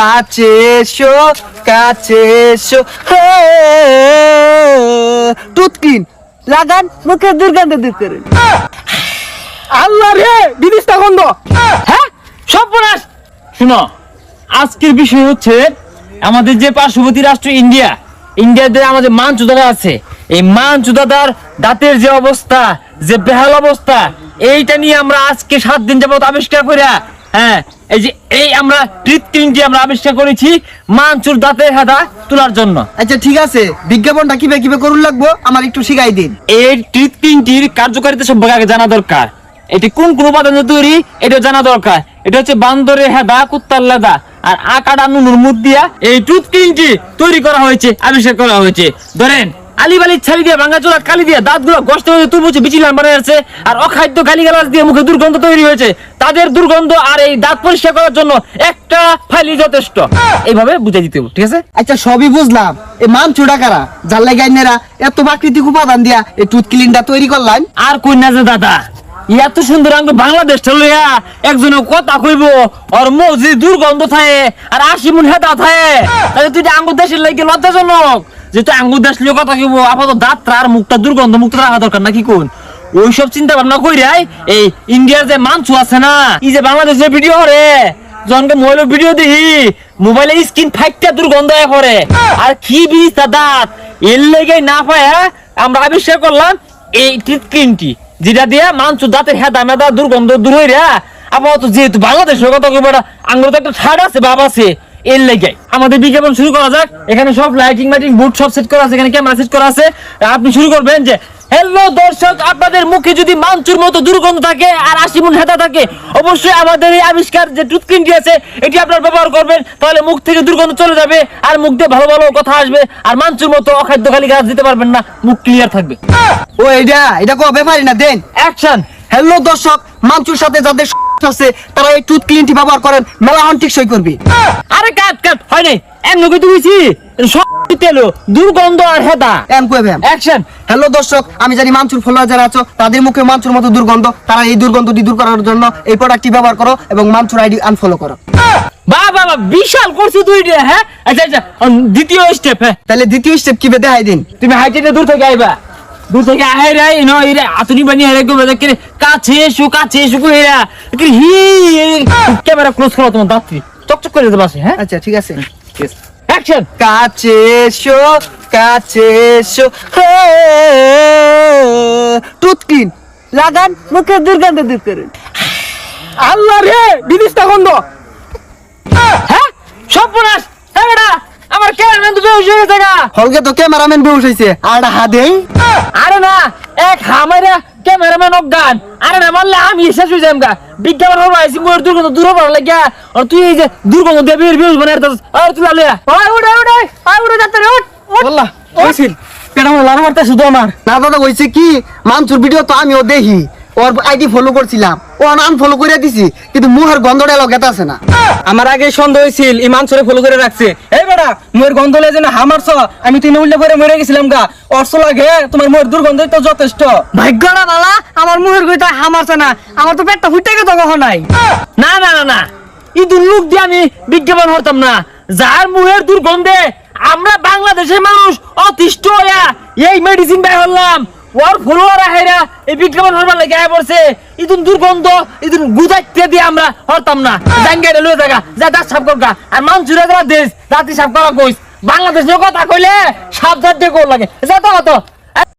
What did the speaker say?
কাছে এসো কাছে এসো টুথকিন লাগান মুখে দুর্গন্ধ দূর করুন। আল্লাহ রে বিদিশটা গন্ধ। হ্যাঁ সর্বনাশ। শুনো, আজকের বিষয় হচ্ছে আমাদের যে পার্শ্ববর্তী রাষ্ট্র ইন্ডিয়াতে আমাদের মানচুদারা আছে, এই মানচুদাদার দাঁতের যে অবস্থা, যে বেহাল অবস্থা, এইটা নিয়ে আমরা আজকে 7 দিন যাবত আবিষ্কার করিয়া, হ্যাঁ এই আমরা ট্রিটমেন্টটি আমরা আবিষ্কার করেছি মানচুর দাঁতের হাদা তোলার জন্য। আচ্ছা ঠিক আছে, বিজ্ঞাপনটা কিভাবে করুন লাগবো আমার একটু শিখাই দিন। এই ট্রিটমেন্টটির কার্যকারিতা সম্পর্কে আগে জানা দরকার। এটি কোন উপাদান তৈরি এটা জানা দরকার। এটা হচ্ছে বান্দরের হেদা, কুত্তার লেদা আর আকাডা নুনুর মুখ দিয়া এই টুথপিনটি তৈরি করা হয়েছে, আবিষ্কার করা হয়েছে। ধরেন আলিবালির ছাড়ি দিয়ে ভাঙা চোলা কালি দিয়ে দাঁতগুলো কষ্ট হয়ে তুলবুছে বিচিলাম বানিয়ে আছে, আর অখাদ্য গালিগালাজ দিয়ে মুখে দুর্গন্ধ তৈরি হয়েছে। তাদের দুর্গন্ধ আর এই দাঁত পরিষ্কার করার জন্য একটা ফাইলই যথেষ্ট। এইভাবে বুঝে দিতে হবে, ঠিক আছে? আচ্ছা সবই বুঝলাম, এই মানচুটা কারা যার লাগে আইনেরা এত প্রাকৃতিক উপাদান দিয়া এই টুথ ক্লিনটা তৈরি করলাম। আর কই না যে দাদা, এত সুন্দর আমরা বাংলাদেশটা লইয়া একজনে কথা কইব আর মজি দুর্গন্ধ থাকে আর 80 মন হেদা থাকে, তাহলে তুই আঙ্গুর দেশের লাগে লজ্জাজনক। যেহেতু আঙ্গুর দেশ লিয়ে কথা কইব, আপাতত দাঁতটা আর মুখটা দুর্গন্ধ মুক্ত রাখা দরকার নাকি কোন? ওইসব চিন্তা ভাবনা কইরাই এই ইন্ডিয়ার যে মানচু আছে না, এই যে বাংলাদেশের ভিডিও করে জনকে মোবাইলের ভিডিও দেখি, মোবাইলের স্ক্রিন ফাইটটা দুর্গন্ধ করে আর কি বিস্তা দাঁত, এর লেগে না পায় আমরা আবিষ্কার করলাম এই ট্রিটমেন্টটি, যেটা দিয়ে মানচু দাঁতের হেদা মেদা দুর্গন্ধ দূর হইরা। আপাতত যেহেতু বাংলাদেশের কথা কইব, আঙ্গুর তো একটা ছাড় আছে, বাপ আছে, এর লেগে আমাদের বিজ্ঞাপন শুরু করা যাক। এখানে সব লাইটিং মাইটিং বুট সব সেট করা আছে, এখানে ক্যামেরা সেট করা আছে। আপনি শুরু করবেন যে, হ্যালো দর্শক, আপনাদের মুখে যদি মানচুর মতো দুর্গন্ধ থাকে আর 80 মন হেদা থাকে, অবশ্যই আমাদের এই আবিষ্কার যে টুথপিনটি আছে এটি আপনারা ব্যবহার করবেন, তাহলে মুখ থেকে দুর্গন্ধ চলে যাবে আর মুখ দিয়ে ভালো ভালো কথা আসবে, আর মানচুর মতো অখাদ্য খালি গাছ দিতে পারবেন না, মুখ ক্লিয়ার থাকবে। ও এটা কো ব্যাপারই না, দেন অ্যাকশন। হ্যালো দর্শক, মানচুর সাথে যাদের আছে তারা এই টুথ ক্লিনটি ব্যবহার করেন, মেলা হন টিকসই করবি। আরে কাট হয় নাই, এমন কই তুইছি সব তেলো দুর্গন্ধ আর হেদা এম কইবে অ্যাকশন। হ্যালো দর্শক, আমি জানি মানচুর ফলোয়ার যারা আছো তাদের মুখে মানচুর মতো দুর্গন্ধ, তারা এই দুর্গন্ধটি দূর করার জন্য এই প্রোডাক্টটি ব্যবহার করো এবং মানচুর আইডি আনফলো করো। বাবা বিশাল করছিস তুই রে। হ্যাঁ আচ্ছা দ্বিতীয় স্টেপ। হ্যাঁ তাহলে দ্বিতীয় স্টেপ কি দেখাই দিন। তুমি হাইটেনে দূর থেকে আইবা, দূর থেকে আহে রে নো ইরে আতুনি বানি হেরে গো কে কাছে এসো কইরা কি হি ক্যামেরা ক্লোজ করো, তোমার দাঁত চকচক করে দেবা। হ্যাঁ আচ্ছা ঠিক আছে, অ্যাকশন। কাছে এসো টুথ ক্লিন লাগান মুখে দুর্গন্ধ দূর করুন। আল্লাহ রে বিদিশটা গন্ধ। হ্যাঁ সর্বনাশ। হ্যাঁ বেটা আমার ক্যামেরাম্যান তো বেহুশ হয়ে গেছে গা। হলকে তো ক্যামেরাম্যান বেহুশ হইছে, আর হাদেই আরে না, এক হামাইরা ক্যামেরাম্যান অজ্ঞান। আরে না মারলে আমি শেষ হয়ে যাম গা। বিজ্ঞাপন হবো আইছি মোর দুর্গন্ধ দূর হবার লাগিয়া, আর তুই এই যে দুর্গন্ধ দিয়ে বের বানাই দিস। আর তুই লালিয়া উড়ে যাতে রে উঠ। আল্লাহ ওইছিল পেটা মনে লারা মারতে শুধু আমার না দাদা কইছে কি মানচুর ভিডিও তো আমিও দেখি, ওর আইডি ফলো করছিলাম, ও আনফলো করে দিছি, কিন্তু মুহের গন্ধটা লগেতে আছে না। আমার আগে সন্দেহ হইছিল ইমান সরে ফলো করে রাখছে। এই বেটা মোর গন্ধ লে যেন হামারছ, আমি তুই উল্লে পরে মরে গেছিলাম গা। অর্থ লাগে তোমার মোর দুর্গন্ধ তো যথেষ্ট। ভাগ্যটা বালা, আমার মুহের গইতা হামারছে না, আমার তো পেটটা ফুটে গেছে কখন নাই। না ইদুর লোক দিয়ে আমি বিজ্ঞাপন হতাম না। যার মুহের দুর্গন্ধে আমরা বাংলাদেশের মানুষ অতিষ্ঠ হইয়া এই মেডিসিন বাই হলাম, ওর ফলোয়ার আহেরা এই বিজ্ঞাপন হবার লাগে আয় পড়ছে। ইদুন দুর্গন্ধ ইদুন গুদাইতে দিয়ে আমরা হরতাম না। জাঙ্গাইটা লয়ে থাকা যা দাঁত সাফ করগা, আর মানচুরা যারা দেশ দাঁতি সাফ করা কইস, বাংলাদেশের কথা কইলে সাবধান দিয়ে লাগে যা তো